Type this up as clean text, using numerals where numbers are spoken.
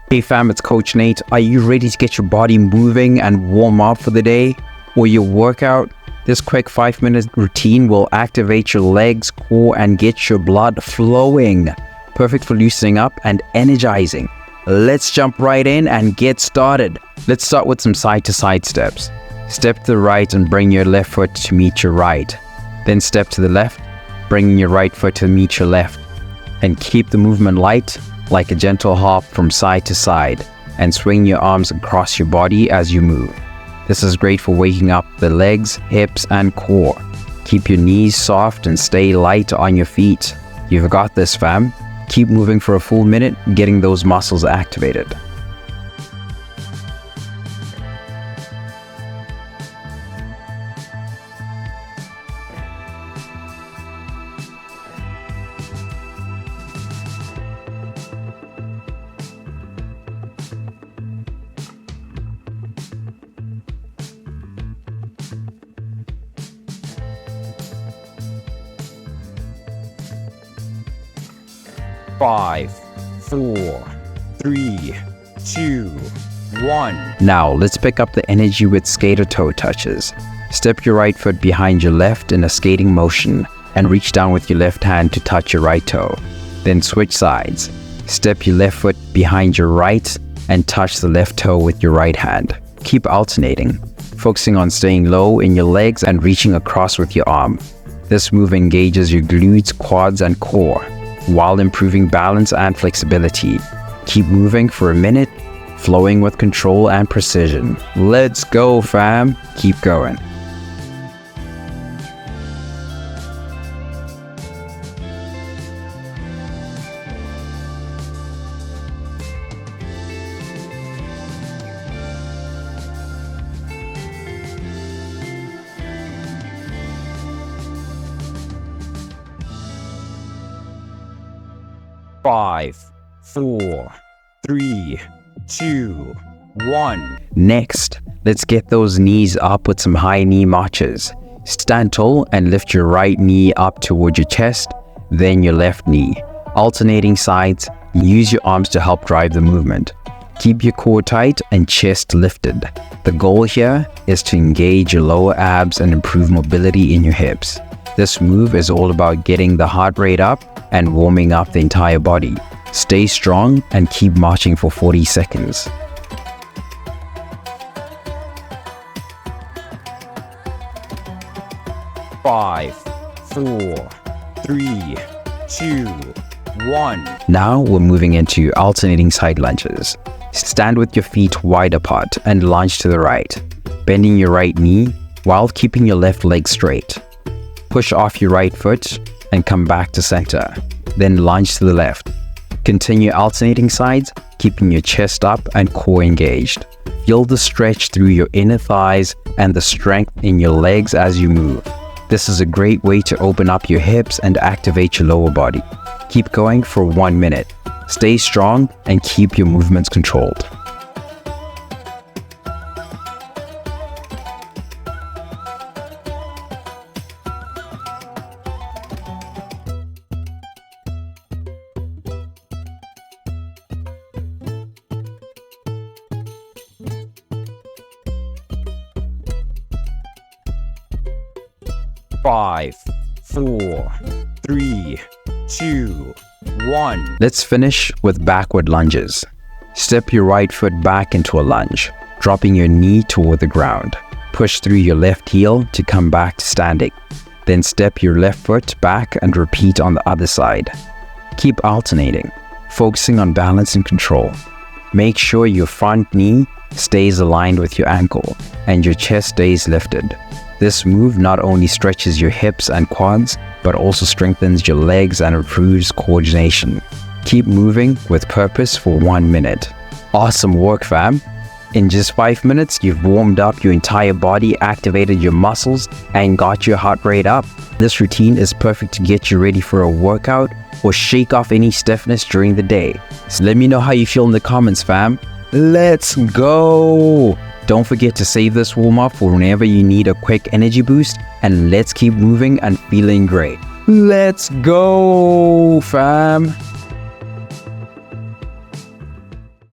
Hey fam, it's Coach Nate. Are you ready to get your body moving and warm up for the day or your workout? This quick 5-minute routine will activate your legs, core, and get your blood flowing. Perfect for loosening up and energizing. Let's jump right in and get started. Let's start with some side-to-side steps. Step to the right and bring your left foot to meet your right. Then step to the left, bringing your right foot to meet your left. And keep the movement light, like a gentle hop from side to side, and swing your arms across your body as you move. This is great for waking up the legs, hips, and core. Keep your knees soft and stay light on your feet. You've got this, fam. Keep moving for a full minute, getting those muscles activated. Five, 4, 3, 2, 1. Now let's pick up the energy with skater toe touches. Step your right foot behind your left in a skating motion and reach down with your left hand to touch your right toe. Then switch sides. Step your left foot behind your right and touch the left toe with your right hand. Keep alternating, focusing on staying low in your legs and reaching across with your arm. This move engages your glutes, quads, and core, while improving balance and flexibility. Keep moving for a minute, flowing with control and precision. Let's go, fam. Keep going. Five, 4, 3, 2, 1. Next, let's get those knees up with some high knee marches. Stand tall and lift your right knee up toward your chest, then your left knee. Alternating sides, use your arms to help drive the movement. Keep your core tight and chest lifted. The goal here is to engage your lower abs and improve mobility in your hips. This move is all about getting the heart rate up and warming up the entire body. Stay strong and keep marching for 40 seconds. Five, 4, 3, 2, 1. Now we're moving into alternating side lunges. Stand with your feet wide apart and lunge to the right, bending your right knee while keeping your left leg straight. Push off your right foot and come back to center, then lunge to the left. Continue alternating sides, keeping your chest up and core engaged. Feel the stretch through your inner thighs and the strength in your legs as you move. This is a great way to open up your hips and activate your lower body. Keep going for 1 minute. Stay strong and keep your movements controlled. Five, 4, 3, 2, 1. Let's finish with backward lunges. Step your right foot back into a lunge, dropping your knee toward the ground. Push through your left heel to come back to standing. Then step your left foot back and repeat on the other side. Keep alternating, focusing on balance and control. Make sure your front knee stays aligned with your ankle and your chest stays lifted. This move not only stretches your hips and quads, but also strengthens your legs and improves coordination. Keep moving with purpose for 1 minute. Awesome work, fam. In just 5 minutes, you've warmed up your entire body, activated your muscles, and got your heart rate up. This routine is perfect to get you ready for a workout or shake off any stiffness during the day. So let me know how you feel in the comments, fam. Let's go! Don't forget to save this warm-up for whenever you need a quick energy boost, and let's keep moving and feeling great. Let's go, fam!